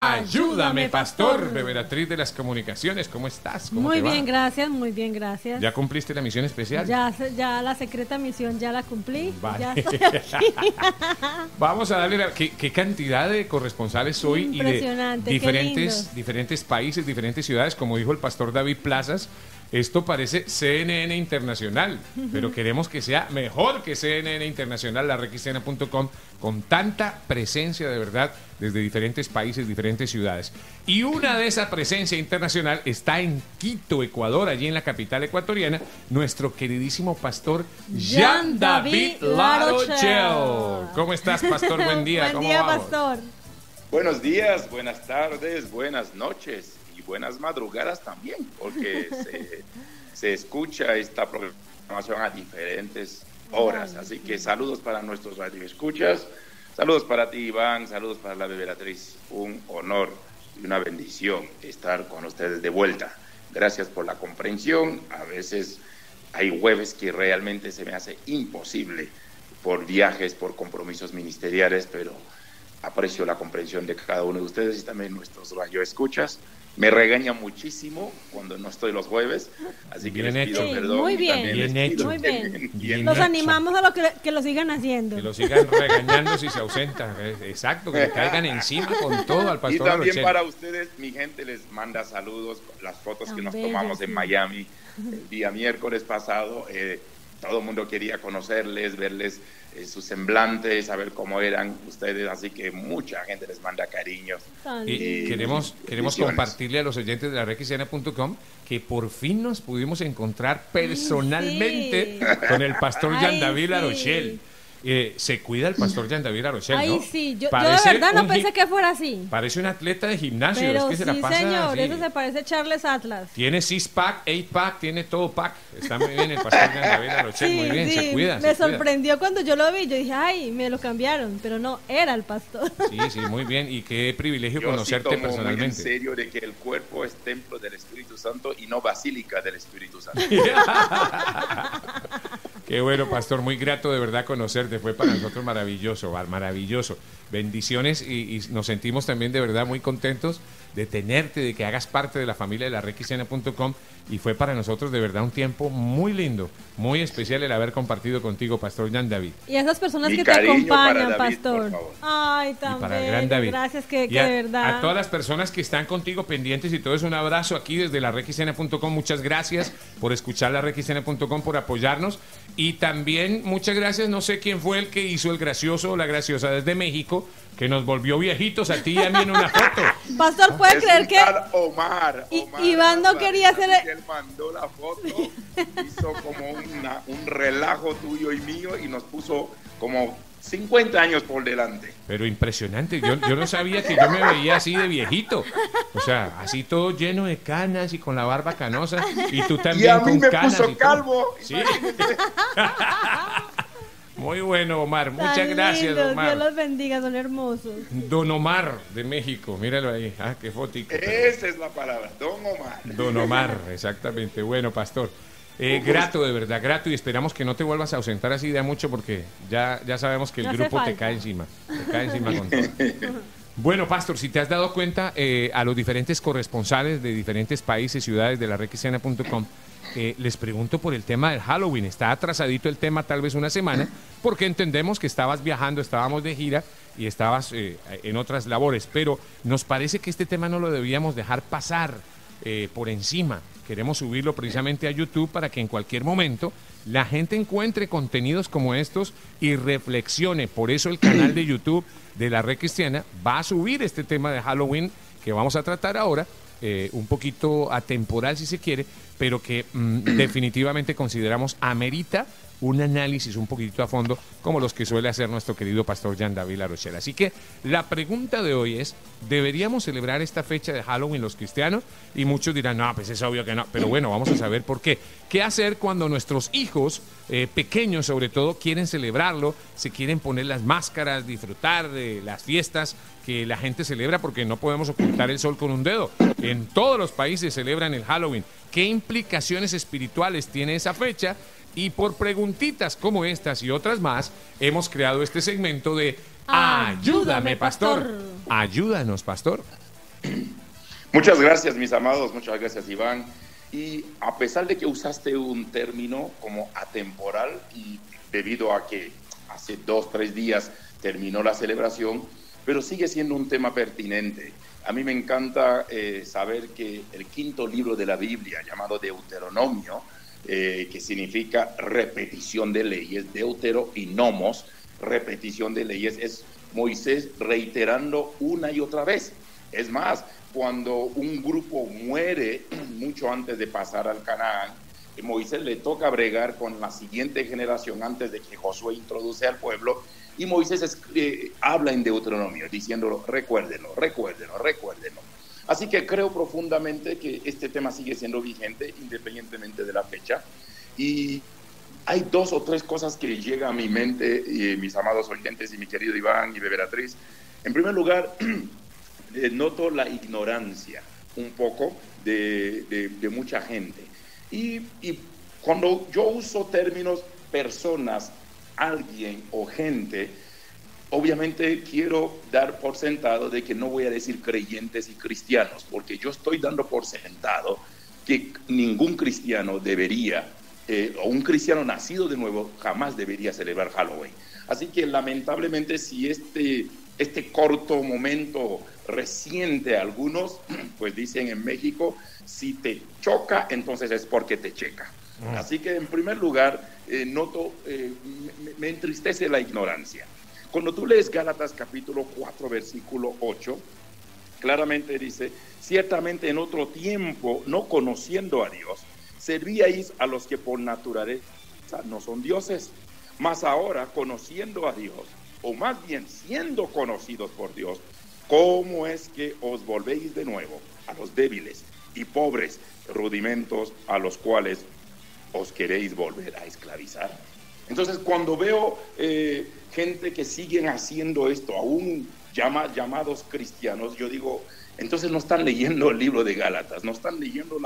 Ayúdame, pastor, Beberatriz de las comunicaciones, ¿cómo estás? ¿Cómo Muy te va? bien, gracias, muy bien, gracias. ¿Ya cumpliste la misión especial? Ya la secreta misión ya la cumplí. Vale. Ya estoy aquí. Vamos a darle ¿qué cantidad de corresponsales hoy y de Impresionante, qué lindos. diferentes países, diferentes ciudades, como dijo el pastor David Plazas. Esto parece CNN Internacional, pero queremos que sea mejor que CNN Internacional, la requisena.com, con tanta presencia de verdad desde diferentes países, diferentes ciudades. Y una de esa presencia internacional está en Quito, Ecuador, allí en la capital ecuatoriana, nuestro queridísimo pastor Jean David Larochelle. ¿Cómo estás, pastor? Buen día. Buen día, vamos? pastor. Buenos días, buenas tardes, buenas noches y buenas madrugadas también, porque se escucha esta programación a diferentes horas. Así que saludos para nuestros radioescuchas, saludos para ti, Iván, saludos para la Beberatriz. Un honor y una bendición estar con ustedes de vuelta. Gracias por la comprensión. A veces hay jueves que realmente se me hace imposible por viajes, por compromisos ministeriales, pero aprecio la comprensión de cada uno de ustedes y también nuestros radioescuchas. Me regañan muchísimo cuando no estoy los jueves, así que Bien les pido hecho. perdón. Muy bien, bien hecho. muy bien. Bien Los hecho. animamos a que lo sigan haciendo. Que lo sigan regañando si se ausenta. Exacto, que le caigan encima con todo al pastor Y también Larochelle. para ustedes, mi gente les manda saludos, las fotos que Tan nos bellas, tomamos sí. en Miami el día miércoles pasado. Todo el mundo quería conocerles, verles sus semblantes, saber cómo eran ustedes, así que mucha gente les manda cariños. Tan Y lindo. queremos bendiciones. compartirle a los oyentes de la requisena.com que por fin nos pudimos encontrar personalmente sí. con el pastor Ay, Jean David sí. Larochelle. Se cuida el pastor Jean David Larochelle, Ay, ¿no? sí, yo de Parece verdad no un pensé gi- que fuera así. Parece un atleta de gimnasio, Pero es que se la sí, pasa señor, así. eso se parece a Charles Atlas. Tiene 6-pack, 8-pack, tiene todo pack. Está muy bien el pastor Jean David Larochelle, muy bien, se cuida. me se cuida. sorprendió cuando yo lo vi. Yo dije, ay, me lo cambiaron, pero no, era el pastor. Sí, sí, muy bien. Y qué privilegio Yo sí conocerte tomo muy en personalmente. serio de que el cuerpo es templo del Espíritu Santo y no basílica del Espíritu Santo. Qué bueno, pastor, muy grato de verdad conocerte, fue para nosotros maravilloso, maravilloso. Bendiciones y nos sentimos también de verdad muy contentos de tenerte, de que hagas parte de la familia de la requisena.com y fue para nosotros de verdad un tiempo muy lindo, muy especial el haber compartido contigo, pastor Jean David. Y a esas personas Mi que te cariño para acompañan, David, pastor. por favor. Ay, Y tan para el gran bello, David. gracias, Y que de verdad. a todas las personas que están contigo pendientes y todo es un abrazo aquí desde la requisena.com. Muchas gracias por escuchar la requisena.com, por apoyarnos. Y también muchas gracias, no sé quién fue el que hizo el gracioso o la graciosa desde México, que nos volvió viejitos a ti y a mí en una foto. Pastor, ¿puede Es creer un que tal Omar. Iván no quería así hacer- que él mandó la foto, hizo como un relajo tuyo y mío y nos puso como 50 años por delante. Pero impresionante, yo no sabía que yo me veía así de viejito. O sea, así todo lleno de canas y con la barba canosa. Y tú también Y a mí con me canas puso y todo. calvo. Sí. Muy bueno, Omar. Muchas tan gracias, lindos, Omar. Dios los bendiga, son hermosos. Don Omar de México, míralo ahí. Ah, qué fotico. Esa es la palabra, Don Omar. Don Omar, exactamente. Bueno, pastor. Grato, de verdad, grato, y esperamos que no te vuelvas a ausentar así de mucho porque ya sabemos que el No hace grupo te falta. cae encima. Te cae encima con todo. Bueno, pastor, si te has dado cuenta, a los diferentes corresponsales de diferentes países, ciudades de la requisena.com, les pregunto por el tema del Halloween. Está atrasadito el tema tal vez una semana, porque entendemos que estabas viajando, estábamos de gira y estabas en otras labores, pero nos parece que este tema no lo debíamos dejar pasar por encima. Queremos subirlo precisamente a YouTube para que en cualquier momento la gente encuentre contenidos como estos y reflexione. Por eso el canal de YouTube de la Red Cristiana va a subir este tema de Halloween que vamos a tratar ahora, un poquito atemporal si se quiere, pero que definitivamente consideramos amerita un análisis un poquitito a fondo como los que suele hacer nuestro querido pastor Jean David Larochelle. Así que la pregunta de hoy es, ¿deberíamos celebrar esta fecha de Halloween los cristianos? Y muchos dirán, no, pues es obvio que no, pero bueno, vamos a saber por qué. ¿Qué hacer cuando nuestros hijos, pequeños sobre todo, quieren celebrarlo, se quieren poner las máscaras, disfrutar de las fiestas que la gente celebra, porque no podemos ocultar el sol con un dedo? En todos los países celebran el Halloween. ¿Qué implicaciones espirituales tiene esa fecha? Y por preguntitas como estas y otras más, hemos creado este segmento de Ayúdame, pastor. Ayúdanos, pastor. Muchas gracias, mis amados, muchas gracias, Iván. Y a pesar de que usaste un término como atemporal y debido a que hace 2-3 días terminó la celebración, pero sigue siendo un tema pertinente. A mí me encanta saber que el quinto libro de la Biblia, llamado Deuteronomio, que significa repetición de leyes, deutero y nomos, repetición de leyes, es Moisés reiterando una y otra vez. Es más, cuando un grupo muere mucho antes de pasar al Canaán, Moisés le toca bregar con la siguiente generación antes de que Josué introduce al pueblo, y Moisés habla en Deuteronomio diciéndolo, recuérdenlo. Así que creo profundamente que este tema sigue siendo vigente independientemente de la fecha, y hay 2 o 3 cosas que llegan a mi mente, mis amados oyentes y mi querido Iván y Beberatriz. En primer lugar, noto la ignorancia un poco de mucha gente. Y cuando yo uso términos personas, alguien o gente, obviamente quiero dar por sentado de que no voy a decir creyentes y cristianos, porque yo estoy dando por sentado que ningún cristiano debería, o un cristiano nacido de nuevo, jamás debería celebrar Halloween. Así que lamentablemente si este corto momento reciente, algunos pues dicen en México, si te choca, entonces es porque te checa. Así que en primer lugar, noto, me entristece la ignorancia. Cuando tú lees Gálatas capítulo 4, versículo 8, claramente dice, ciertamente en otro tiempo, no conociendo a Dios, servíais a los que por naturaleza no son dioses, mas ahora conociendo a Dios, o más bien siendo conocidos por Dios, ¿cómo es que os volvéis de nuevo a los débiles y pobres rudimentos a los cuales os queréis volver a esclavizar? Entonces, cuando veo gente que siguen haciendo esto, aún llamados cristianos, yo digo, entonces no están leyendo el libro de Gálatas, no están leyendo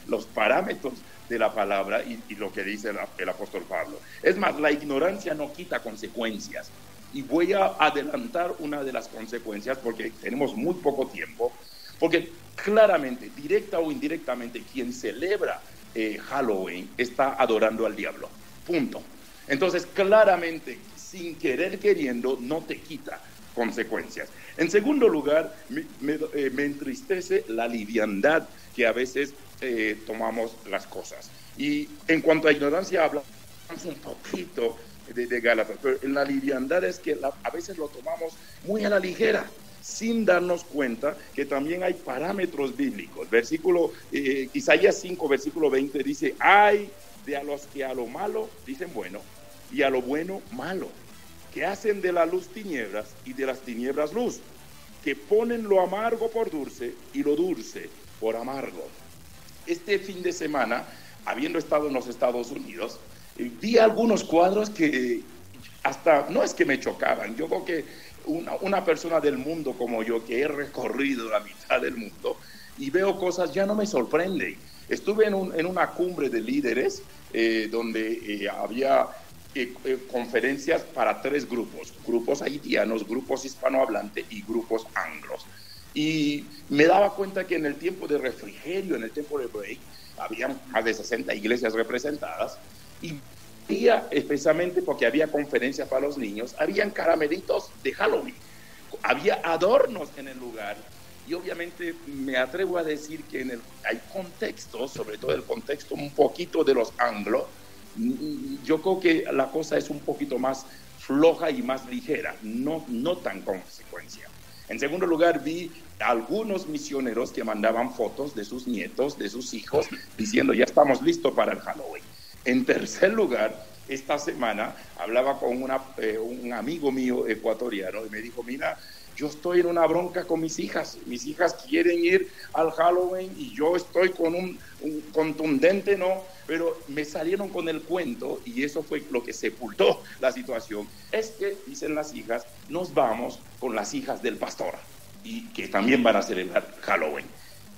los parámetros de la palabra y lo que dice el apóstol Pablo. Es más, la ignorancia no quita consecuencias. Y voy a adelantar una de las consecuencias porque tenemos muy poco tiempo, porque claramente, directa o indirectamente, quien celebra Halloween está adorando al diablo, punto. Entonces, claramente, sin querer queriendo, no te quita consecuencias. En segundo lugar, me entristece la liviandad que a veces tomamos las cosas. Y en cuanto a ignorancia, hablamos un poquito de Gálatas, pero en la liviandad es que a veces lo tomamos muy a la ligera, sin darnos cuenta que también hay parámetros bíblicos. Isaías 5, versículo 20 dice, ay de a los que a lo malo dicen bueno y a lo bueno malo, que hacen de la luz tinieblas y de las tinieblas luz, que ponen lo amargo por dulce y lo dulce por amargo. Este fin de semana, habiendo estado en los Estados Unidos, vi algunos cuadros que hasta, no es que me chocaban, yo creo que una persona del mundo como yo, que he recorrido la mitad del mundo, y veo cosas, ya no me sorprenden. Estuve en una cumbre de líderes donde había conferencias para 3 grupos haitianos, grupos hispanohablantes y grupos anglos. Y me daba cuenta que en el tiempo de refrigerio, en el tiempo de break, había más de 60 iglesias representadas, y especialmente porque había conferencias para los niños, habían caramelitos de Halloween, había adornos en el lugar, y obviamente me atrevo a decir que hay contextos, sobre todo el contexto un poquito de los anglos, yo creo que la cosa es un poquito más floja y más ligera, no tan consecuencia. En segundo lugar, vi algunos misioneros que mandaban fotos de sus nietos, de sus hijos, diciendo ya estamos listos para el Halloween. En tercer lugar, esta semana hablaba con un amigo mío ecuatoriano y me dijo, mira, yo estoy en una bronca con mis hijas quieren ir al Halloween y yo estoy con un contundente no, pero me salieron con el cuento y eso fue lo que sepultó la situación. Es que, dicen las hijas, nos vamos con las hijas del pastor y que también van a celebrar Halloween.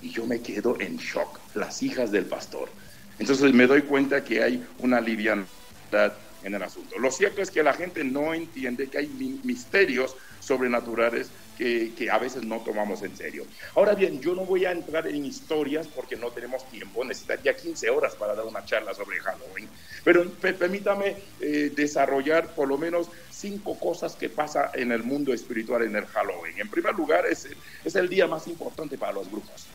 Y yo me quedo en shock, las hijas del pastor. Entonces me doy cuenta que hay una liviandad en el asunto. Lo cierto es que la gente no entiende que hay misterios sobrenaturales que a veces no tomamos en serio. Ahora bien, yo no voy a entrar en historias porque no tenemos tiempo, necesitaría 15 horas para dar una charla sobre Halloween, pero permítame desarrollar por lo menos 5 cosas que pasan en el mundo espiritual en el Halloween. En primer lugar, es el día más importante para los brujos.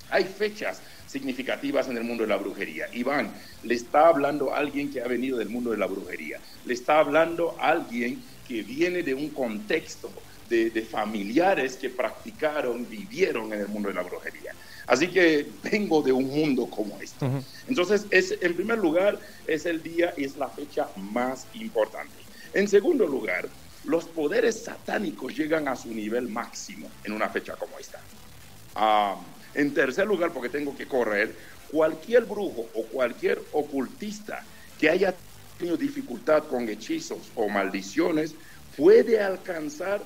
Hay fechas significativas en el mundo de la brujería. Iván, le está hablando a alguien que ha venido del mundo de la brujería, le está hablando a alguien que viene de un contexto de familiares que practicaron, vivieron en el mundo de la brujería. Así que vengo de un mundo como este. Uh-huh. Entonces, en primer lugar, es el día y es la fecha más importante. En segundo lugar, los poderes satánicos llegan a su nivel máximo en una fecha como esta. En tercer lugar, porque tengo que correr, cualquier brujo o cualquier ocultista que haya tenido dificultad con hechizos o maldiciones puede alcanzar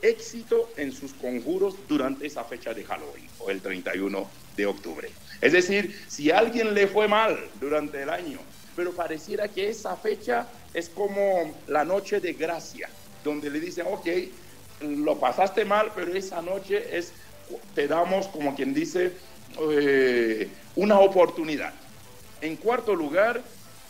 éxito en sus conjuros durante esa fecha de Halloween o el 31 de octubre. Es decir, si a alguien le fue mal durante el año, pero pareciera que esa fecha es como la noche de gracia, donde le dicen, ok, lo pasaste mal, pero esa noche te damos, como quien dice, una oportunidad. En cuarto lugar,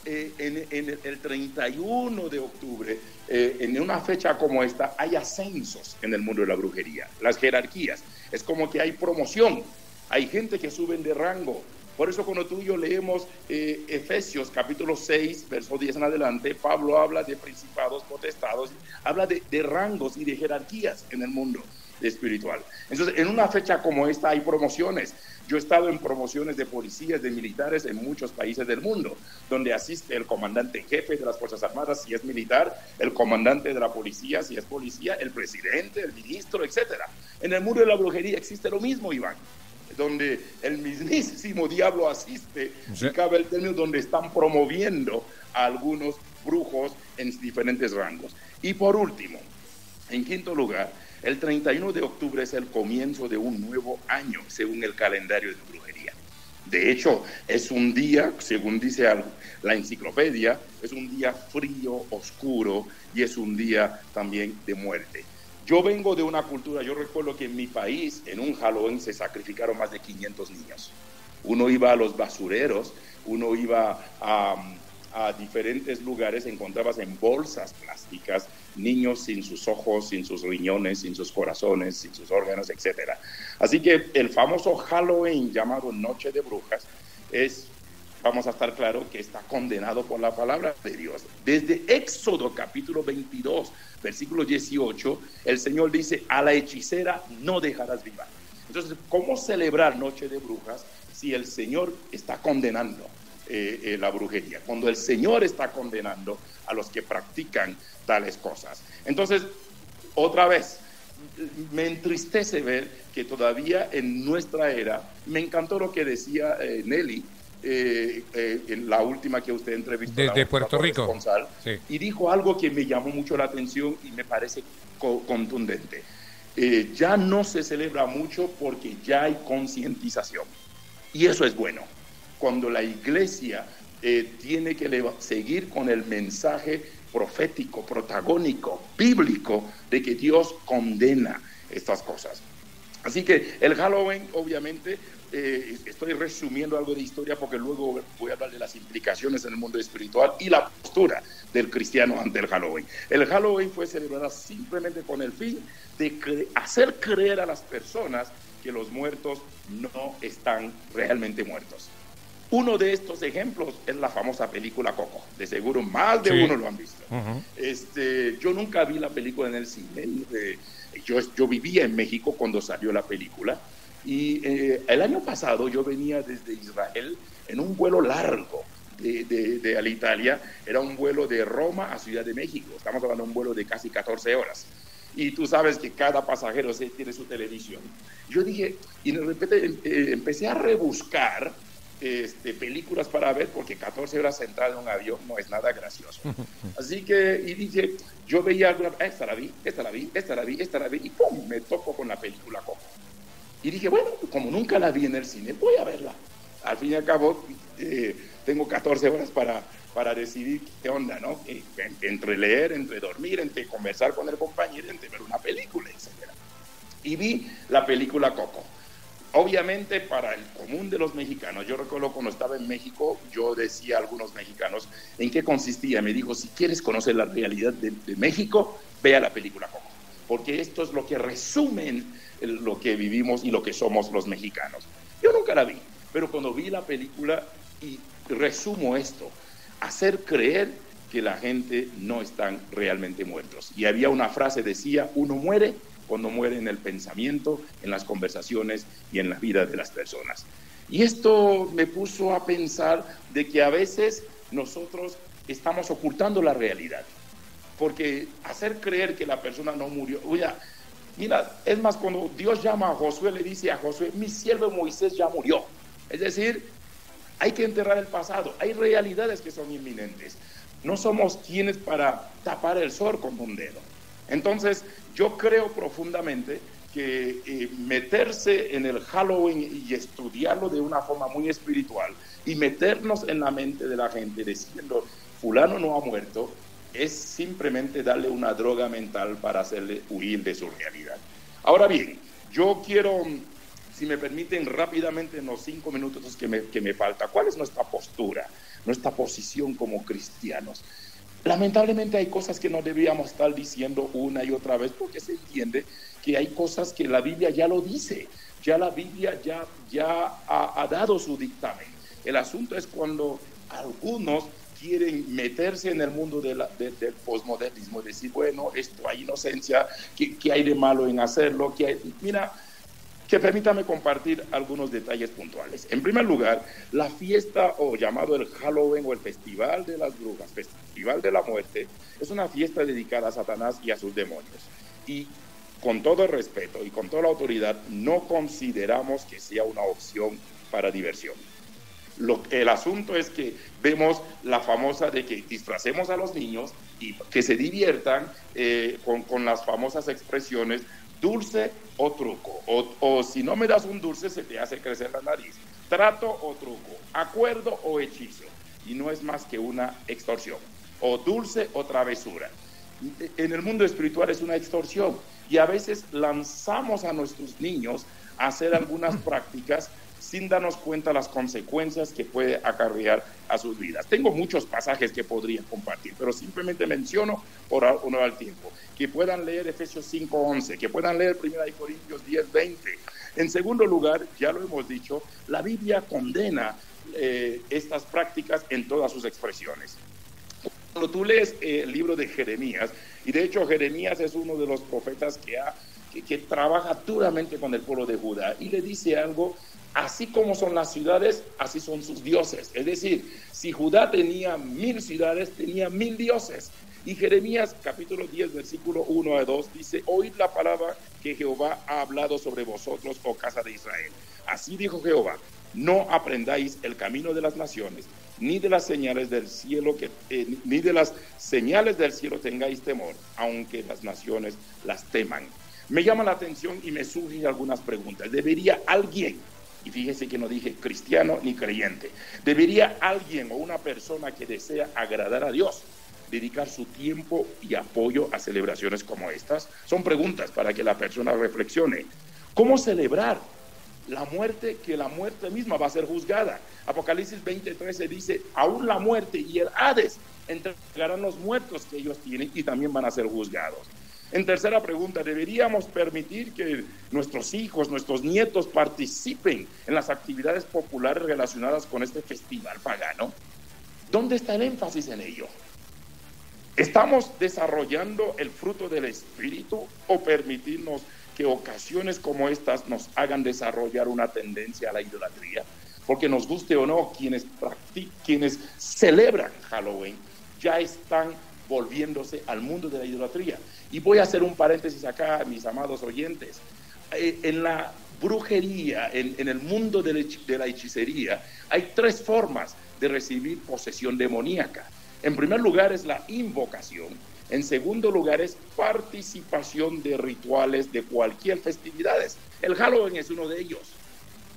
en el 31 de octubre, en una fecha como esta, hay ascensos en el mundo de la brujería, las jerarquías. Es como que hay promoción, hay gente que suben de rango. Por eso cuando tú y yo leemos Efesios capítulo 6, verso 10 en adelante, Pablo habla de principados, potestados, habla de rangos y de jerarquías en el mundo espiritual. Entonces, en una fecha como esta hay promociones. Yo he estado en promociones de policías, de militares en muchos países del mundo, donde asiste el comandante en jefe de las Fuerzas Armadas, si es militar, el comandante de la policía, si es policía, el presidente, el ministro, etcétera. En el mundo de la brujería existe lo mismo, Iván, donde el mismísimo diablo asiste, sí. Y cabe el término donde están promoviendo a algunos brujos en diferentes rangos. Y por último, en quinto lugar, el 31 de octubre es el comienzo de un nuevo año, según el calendario de brujería. De hecho, es un día, según dice la enciclopedia, es un día frío, oscuro, y es un día también de muerte. Yo vengo de una cultura, yo recuerdo que en mi país, en un Halloween, se sacrificaron más de 500 niños. Uno iba a los basureros, uno iba a diferentes lugares, encontrabas en bolsas plásticas niños sin sus ojos, sin sus riñones, sin sus corazones, sin sus órganos, etc. Así que el famoso Halloween llamado Noche de Brujas vamos a estar claros que está condenado por la palabra de Dios. Desde Éxodo capítulo 22, versículo 18, el Señor dice, a la hechicera no dejarás viva. Entonces, ¿cómo celebrar Noche de Brujas si el Señor está condenando la brujería? Cuando el Señor está condenando a los que practican tales cosas. Entonces, otra vez, me entristece ver que todavía en nuestra era, me encantó lo que decía Nelly, en la última que usted entrevistó desde Puerto Rico, sí. Y dijo algo que me llamó mucho la atención y me parece contundente. Ya no se celebra mucho porque ya hay concientización y eso es bueno. Cuando la iglesia tiene que seguir con el mensaje profético, protagónico, bíblico de que Dios condena estas cosas. Así que el Halloween, obviamente, estoy resumiendo algo de historia porque luego voy a hablar de las implicaciones en el mundo espiritual y la postura del cristiano ante el Halloween. El Halloween fue celebrado simplemente con el fin de hacer creer a las personas que los muertos no están realmente muertos. Uno de estos ejemplos es la famosa película Coco. De seguro más de uno lo han visto. Uh-huh. Yo nunca vi la película en el cine. Yo vivía en México cuando salió la película. Y el año pasado yo venía desde Israel en un vuelo largo de Italia. Era un vuelo de Roma a Ciudad de México. Estamos hablando de un vuelo de casi 14 horas. Y tú sabes que cada pasajero tiene su televisión. Yo dije, y de repente empecé a rebuscar películas para ver, porque 14 horas sentado en un avión no es nada gracioso. Así que, y dije, yo veía alguna, esta la vi, y ¡pum!, me topo con la película Coco. Y dije, bueno, como nunca la vi en el cine, voy a verla. Al fin y al cabo, tengo 14 horas para decidir qué onda, ¿no? Entre leer, entre dormir, entre conversar con el compañero, entre ver una película, etc. y vi la película Coco. Obviamente para el común de los mexicanos, yo recuerdo cuando estaba en México, yo decía a algunos mexicanos en qué consistía. Me dijo, si quieres conocer la realidad de México, vea la película Coco, porque esto es lo que resume lo que vivimos y lo que somos los mexicanos. Yo nunca la vi, pero cuando vi la película y resumo esto, hacer creer que la gente no están realmente muertos. Y había una frase, decía, uno muere cuando muere en el pensamiento, en las conversaciones y en la vida de las personas. Y esto me puso a pensar de que a veces nosotros estamos ocultando la realidad, porque hacer creer que la persona no murió, mira, es más, cuando Dios llama a Josué, le dice a Josué, mi siervo Moisés ya murió. Es decir, hay que enterrar el pasado, hay realidades que son inminentes. No somos quienes para tapar el sol con un dedo. Entonces, yo creo profundamente que meterse en el Halloween y estudiarlo de una forma muy espiritual y meternos en la mente de la gente diciendo, fulano no ha muerto, es simplemente darle una droga mental para hacerle huir de su realidad. Ahora bien, yo quiero, si me permiten rápidamente en los 5 minutos que me falta, ¿cuál es nuestra postura, nuestra posición como cristianos? Lamentablemente hay cosas que no deberíamos estar diciendo una y otra vez, porque se entiende que hay cosas que la Biblia ya lo dice, ya la Biblia ya ha dado su dictamen. El asunto es cuando algunos quieren meterse en el mundo del posmodernismo y decir, bueno, esto hay inocencia, ¿qué hay de malo en hacerlo? Mira, que permítame compartir algunos detalles puntuales. En primer lugar, la fiesta o llamado el Halloween o el Festival de las Brujas, Festival de la Muerte, es una fiesta dedicada a Satanás y a sus demonios. Y con todo el respeto y con toda la autoridad, no consideramos que sea una opción para diversión. El asunto es que vemos la famosa de que disfracemos a los niños y que se diviertan con las famosas expresiones dulce o truco, o si no me das un dulce se te hace crecer la nariz, trato o truco, acuerdo o hechizo, y no es más que una extorsión, o dulce o travesura. En el mundo espiritual es una extorsión, y a veces lanzamos a nuestros niños a hacer algunas prácticas sin darnos cuenta las consecuencias que puede acarrear a sus vidas. Tengo muchos pasajes que podría compartir, pero simplemente menciono por honor al tiempo. Que puedan leer Efesios 5:11, que puedan leer 1 Corintios 10:20. En segundo lugar, ya lo hemos dicho, la Biblia condena estas prácticas en todas sus expresiones. Cuando tú lees el libro de Jeremías, y de hecho Jeremías es uno de los profetas que trabaja duramente con el pueblo de Judá, y le dice algo: así como son las ciudades, así son sus dioses. Es decir, si Judá tenía 1000 ciudades, tenía 1000 dioses. Y Jeremías capítulo 10, versículo 1 a 2 dice: oíd la palabra que Jehová ha hablado sobre vosotros, oh casa de Israel. Así dijo Jehová: no aprendáis el camino de las naciones, ni de las señales del cielo tengáis temor, aunque las naciones las teman. Me llama la atención y me surgen algunas preguntas. ¿Debería alguien, y fíjese que no dije cristiano ni creyente, debería alguien o una persona que desea agradar a Dios dedicar su tiempo y apoyo a celebraciones como estas? Son preguntas para que la persona reflexione. ¿Cómo celebrar la muerte, que la muerte misma va a ser juzgada? Apocalipsis 20:13 dice: aún la muerte y el Hades entregarán los muertos que ellos tienen y también van a ser juzgados. En tercera pregunta, ¿deberíamos permitir que nuestros hijos, nuestros nietos participen en las actividades populares relacionadas con este festival pagano? ¿Dónde está el énfasis en ello? ¿Estamos desarrollando el fruto del Espíritu o permitirnos que ocasiones como estas nos hagan desarrollar una tendencia a la idolatría? Porque nos guste o no, quienes celebran Halloween ya están volviéndose al mundo de la idolatría. Y voy a hacer un paréntesis acá, mis amados oyentes. En la brujería, en el mundo de la hechicería, hay 3 formas de recibir posesión demoníaca. En primer lugar es la invocación. En segundo lugar es participación de rituales de cualquier festividades. El Halloween es uno de ellos.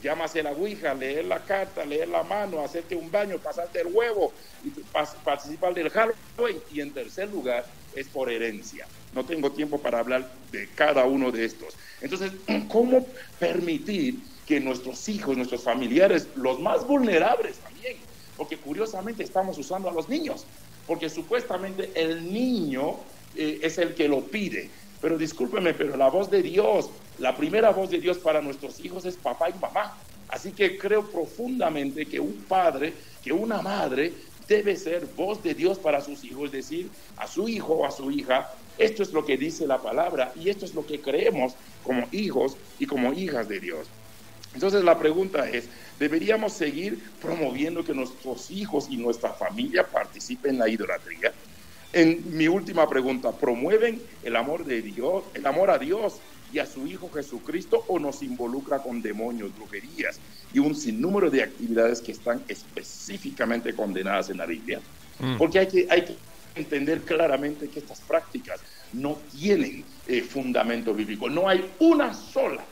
Llámase la ouija, leer la carta, leer la mano, hacerte un baño, pasarte el huevo y participar del Halloween. Y en tercer lugar es por herencia. No tengo tiempo para hablar de cada uno de estos. Entonces, ¿cómo permitir que nuestros hijos, nuestros familiares, los más vulnerables también, porque curiosamente estamos usando a los niños, porque supuestamente el niño es el que lo pide, pero discúlpeme, pero la voz de Dios, la primera voz de Dios para nuestros hijos es papá y mamá. Así que creo profundamente que un padre, que una madre debe ser voz de Dios para sus hijos, decir a su hijo o a su hija, esto es lo que dice la palabra y esto es lo que creemos como hijos y como hijas de Dios. Entonces la pregunta es, ¿deberíamos seguir promoviendo que nuestros hijos y nuestra familia participen en la idolatría? En mi última pregunta, ¿promueven el amor de Dios, el amor a Dios y a su Hijo Jesucristo, o nos involucra con demonios, brujerías y un sinnúmero de actividades que están específicamente condenadas en la Biblia? Porque hay que entender claramente que estas prácticas no tienen fundamento bíblico. No hay una sola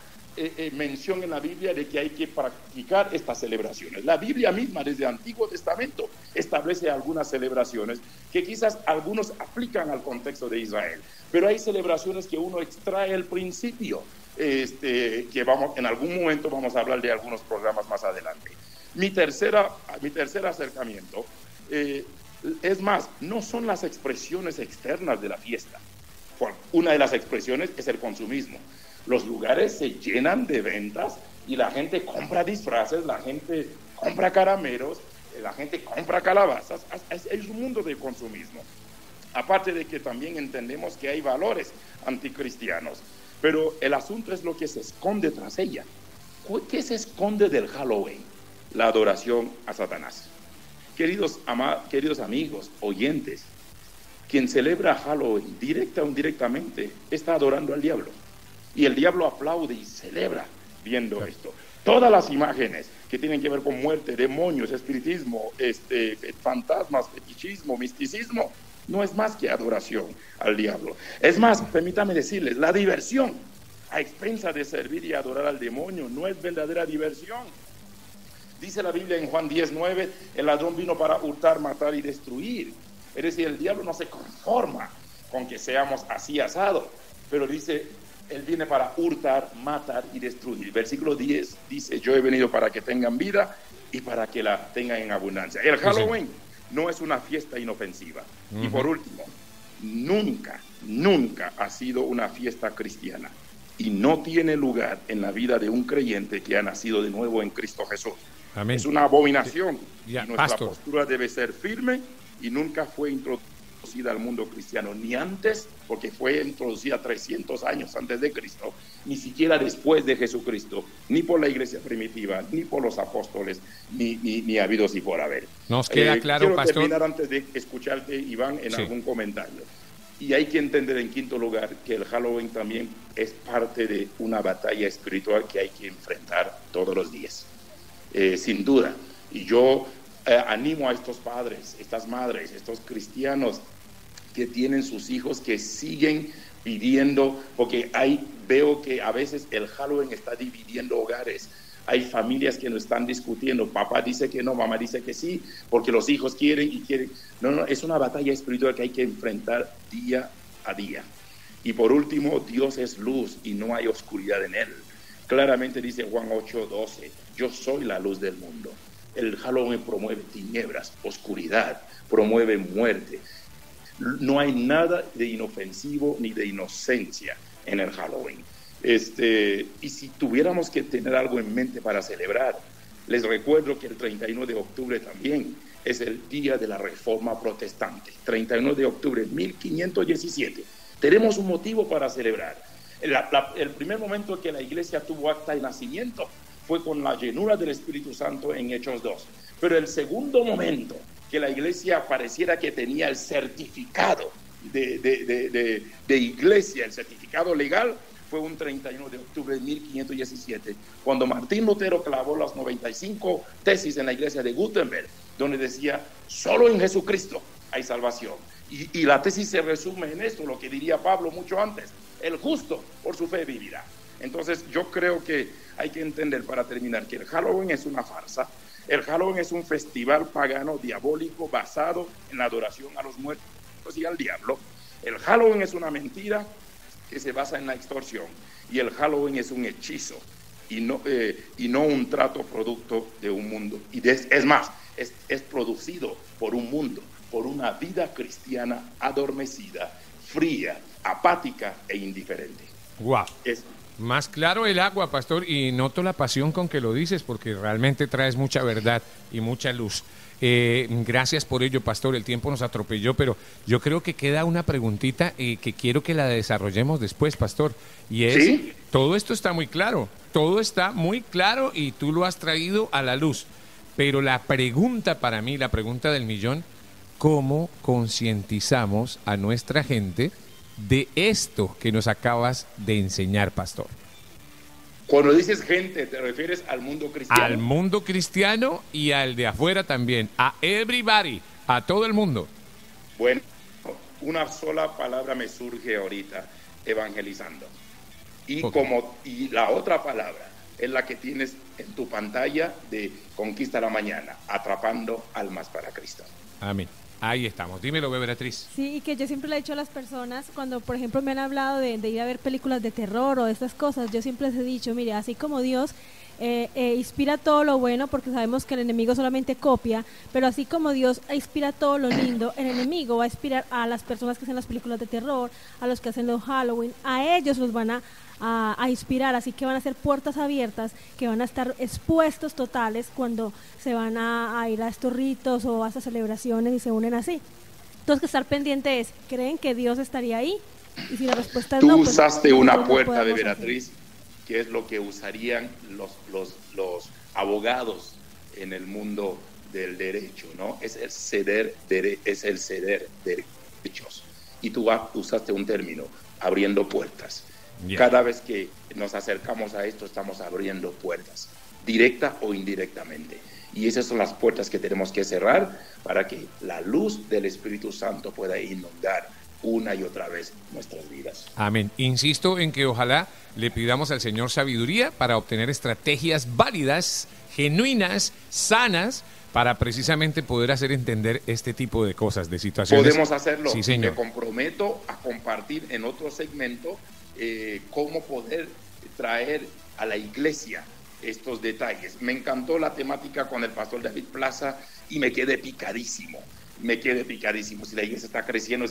mención en la Biblia de que hay que practicar estas celebraciones. La Biblia misma, desde el Antiguo Testamento, establece algunas celebraciones que quizás algunos aplican al contexto de Israel, pero hay celebraciones que uno extrae el principio, que en algún momento vamos a hablar de algunos programas más adelante. Mi tercer acercamiento, es más, no son las expresiones externas de la fiesta. Una de las expresiones es el consumismo. Los lugares se llenan de ventas y la gente compra disfraces, la gente compra caramelos, la gente compra calabazas. Es un mundo de consumismo. Aparte de que también entendemos que hay valores anticristianos, pero el asunto es lo que se esconde tras ella. ¿Qué se esconde del Halloween? La adoración a Satanás. Queridos amigos, oyentes, quien celebra Halloween directa o indirectamente está adorando al diablo. Y el diablo aplaude y celebra viendo esto. Todas las imágenes que tienen que ver con muerte, demonios, espiritismo, fantasmas, fetichismo, misticismo, no es más que adoración al diablo. Es más, permítame decirles, la diversión a expensa de servir y adorar al demonio no es verdadera diversión. Dice la Biblia en Juan 10:9, el ladrón vino para hurtar, matar y destruir. Es decir, el diablo no se conforma con que seamos así asados, pero dice, él viene para hurtar, matar y destruir. Versículo 10 dice, yo he venido para que tengan vida y para que la tengan en abundancia. El Halloween no es una fiesta inofensiva. Y por último, nunca ha sido una fiesta cristiana y no tiene lugar en la vida de un creyente que ha nacido de nuevo en Cristo Jesús. Amén. Es una abominación y nuestra postura debe ser firme y nunca fue introducida al mundo cristiano, ni antes, porque fue introducida 300 años antes de Cristo, ni siquiera después de Jesucristo, ni por la iglesia primitiva, ni por los apóstoles, ni habidos y por haber. Nos queda claro, quiero pastor. terminar antes de escucharte, Iván, en algún comentario. Y hay que entender, en quinto lugar, que el Halloween también es parte de una batalla espiritual que hay que enfrentar todos los días. Sin duda. Y yo animo a estos padres, estas madres, estos cristianos que tienen sus hijos que siguen pidiendo, porque veo que a veces el Halloween está dividiendo hogares. Hay familias que no están discutiendo, papá dice que no, mamá dice que sí, porque los hijos quieren y quieren. No, es una batalla espiritual que hay que enfrentar día a día. Y por último, Dios es luz y no hay oscuridad en él. Claramente dice Juan 8:12, yo soy la luz del mundo. El Halloween promueve tinieblas, oscuridad, promueve muerte. No hay nada de inofensivo ni de inocencia en el Halloween. Y si tuviéramos que tener algo en mente para celebrar, les recuerdo que el 31 de octubre también es el día de la Reforma Protestante. 31 de octubre de 1517. Tenemos un motivo para celebrar. El primer momento que la iglesia tuvo acta de nacimiento fue con la llenura del Espíritu Santo en Hechos 2. Pero el segundo momento que la iglesia pareciera que tenía el certificado de iglesia, el certificado legal, fue un 31 de octubre de 1517, cuando Martín Lutero clavó las 95 tesis en la iglesia de Gutenberg, donde decía, solo en Jesucristo hay salvación. Y la tesis se resume en esto, lo que diría Pablo mucho antes, el justo por su fe vivirá. Entonces yo creo que hay que entender, para terminar, que el Halloween es una farsa. El Halloween es un festival pagano diabólico basado en la adoración a los muertos y al diablo. El Halloween es una mentira que se basa en la extorsión, y el Halloween es un hechizo y no un trato producto de un mundo. Es más, es producido por un mundo, por una vida cristiana adormecida, fría, apática e indiferente. Wow. Más claro el agua, pastor, y noto la pasión con que lo dices, porque realmente traes mucha verdad y mucha luz. Gracias por ello, pastor. El tiempo nos atropelló, pero yo creo que queda una preguntita que quiero que la desarrollemos después, pastor. Y es, ¿sí? Todo esto está muy claro, y tú lo has traído a la luz. Pero la pregunta para mí, la pregunta del millón, ¿cómo concientizamos a nuestra gente de esto que nos acabas de enseñar, pastor? Cuando dices gente, ¿te refieres al mundo cristiano? Al mundo cristiano y al de afuera también, a everybody, a todo el mundo. Bueno, una sola palabra me surge ahorita, evangelizando. Y la otra palabra es la que tienes en tu pantalla de Conquista la Mañana, atrapando almas para Cristo. Amén. Ahí estamos. Dímelo, Beatriz. Sí, y que yo siempre le he dicho a las personas, cuando por ejemplo me han hablado de ir a ver películas de terror o de estas cosas, yo siempre les he dicho, mire, así como Dios inspira todo lo bueno, porque sabemos que el enemigo solamente copia, pero así como Dios inspira todo lo lindo, el enemigo va a inspirar a las personas que hacen las películas de terror, a los que hacen los Halloween, a ellos los van a inspirar, así que van a ser puertas abiertas, que van a estar expuestos totales cuando se van a ir a estos ritos o a estas celebraciones y se unen así. Entonces, que estar pendiente es, ¿creen que Dios estaría ahí? Y si la respuesta es no, pues, usaste una puerta de Beatriz, que es lo que usarían los abogados en el mundo del derecho, ¿no? Es el ceder derechos. Y tú usaste un término, abriendo puertas. Yeah. Cada vez que nos acercamos a esto, estamos abriendo puertas, directa o indirectamente. Y esas son las puertas que tenemos que cerrar para que la luz del Espíritu Santo pueda inundar una y otra vez nuestras vidas. Amén. Insisto en que ojalá le pidamos al Señor sabiduría para obtener estrategias válidas, genuinas, sanas, para precisamente poder hacer entender este tipo de cosas, de situaciones. Podemos hacerlo. Sí, señor. Me comprometo a compartir en otro segmento cómo poder traer a la iglesia estos detalles. Me encantó la temática con el pastor David Plaza y me quedé picadísimo. Si la iglesia está creciendo,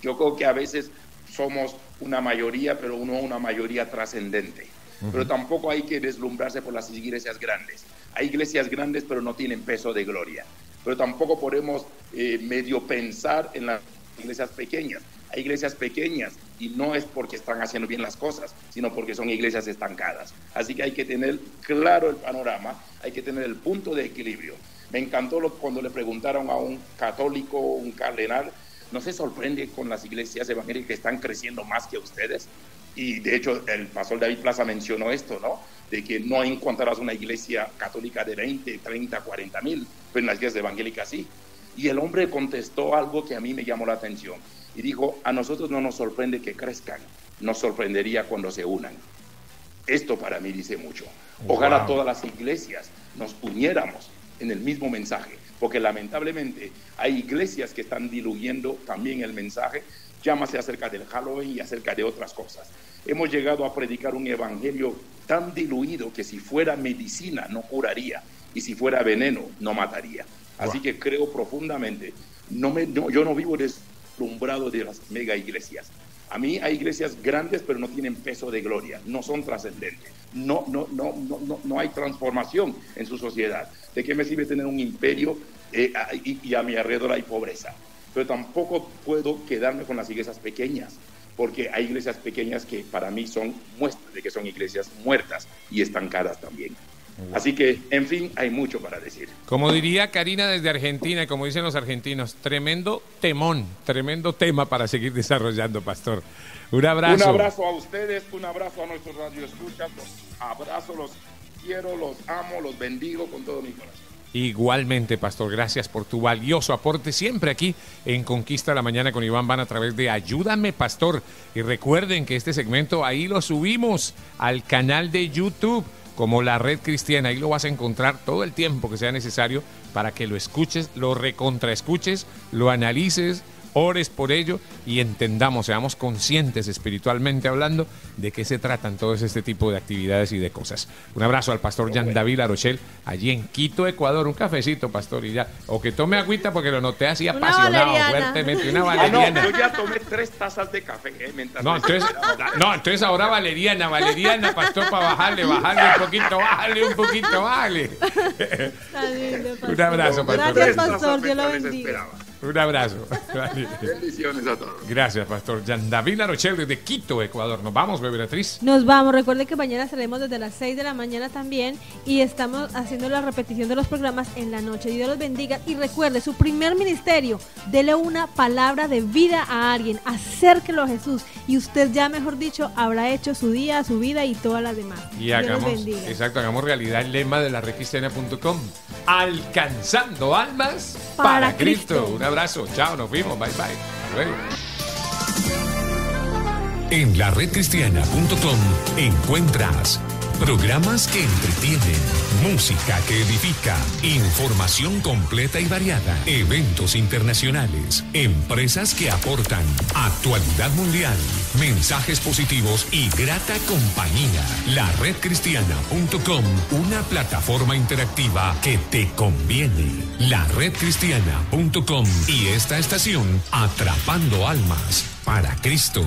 yo creo que a veces somos una mayoría, pero no una mayoría trascendente. Pero tampoco hay que deslumbrarse por las iglesias grandes. Hay iglesias grandes, pero no tienen peso de gloria. Pero tampoco podemos medio pensar en las iglesias pequeñas. Hay iglesias pequeñas y no es porque están haciendo bien las cosas, sino porque son iglesias estancadas. Así que hay que tener claro el panorama, hay que tener el punto de equilibrio. Me encantó cuando le preguntaron a un católico, un cardenal, ¿no se sorprende con las iglesias evangélicas que están creciendo más que ustedes? Y de hecho el pastor David Plaza mencionó esto, ¿no? De que no encontrarás una iglesia católica de 20, 30, 40 mil, pero en las iglesias evangélicas sí. Y el hombre contestó algo que a mí me llamó la atención. Y dijo, a nosotros no nos sorprende que crezcan, nos sorprendería cuando se unan. Esto para mí dice mucho. Ojalá todas las iglesias nos uniéramos en el mismo mensaje, porque lamentablemente hay iglesias que están diluyendo también el mensaje, llámase acerca del Halloween y acerca de otras cosas. Hemos llegado a predicar un evangelio tan diluido que si fuera medicina no curaría y si fuera veneno no mataría. Así que creo profundamente, yo no vivo deslumbrado de las mega iglesias. A mí hay iglesias grandes pero no tienen peso de gloria, no son trascendentes, no hay transformación en su sociedad. ¿De qué me sirve tener un imperio y a mi alrededor hay pobreza? Pero tampoco puedo quedarme con las iglesias pequeñas, porque hay iglesias pequeñas que para mí son muestras de que son iglesias muertas y estancadas también. Así que, en fin, hay mucho para decir. Como diría Karina desde Argentina, como dicen los argentinos, tremendo temón, tremendo tema para seguir desarrollando, pastor. Un abrazo. Un abrazo a ustedes, un abrazo a nuestros radioescuchas, los abrazo, los quiero, los amo, los bendigo con todo mi corazón. Igualmente, pastor, gracias por tu valioso aporte siempre aquí en Conquista la Mañana con Iván Van a través de Ayúdame, Pastor. Y recuerden que este segmento ahí lo subimos al canal de YouTube como La Red Cristiana. Ahí lo vas a encontrar todo el tiempo que sea necesario para que lo escuches, lo recontraescuches, lo analices, ores por ello y entendamos, seamos conscientes espiritualmente hablando de qué se tratan todos este tipo de actividades y de cosas. Un abrazo al pastor Jean David Larochelle, allí en Quito, Ecuador. Un cafecito, pastor, y ya. O que tome agüita porque lo noté así apasionado, fuertemente. Una valeriana. No, yo ya tomé 3 tazas de café. Entonces ahora valeriana, pastor, para bajarle un poquito, bájale. Un abrazo, pastor. Gracias, pastor. Dios lo bendiga. Un abrazo. Bendiciones a todos. Gracias, pastor Jean David Larochelle desde Quito, Ecuador. Nos vamos, Beatriz. Nos vamos. Recuerde que mañana estaremos desde las 6 de la mañana también y estamos haciendo la repetición de los programas en la noche. Dios los bendiga y recuerde, su primer ministerio, dele una palabra de vida a alguien, acérquelo a Jesús y usted ya, mejor dicho, habrá hecho su día, su vida y todas las demás. Y hagamos realidad el lema de la redcristiana.com: alcanzando almas para Cristo. Un abrazo, chao, nos vimos, bye bye, hasta luego. En la redcristiana.com encuentras programas que entretienen, música que edifica, información completa y variada, eventos internacionales, empresas que aportan, actualidad mundial, mensajes positivos y grata compañía. La redcristiana.com, una plataforma interactiva que te conviene. La redcristiana.com y esta estación, atrapando almas para Cristo.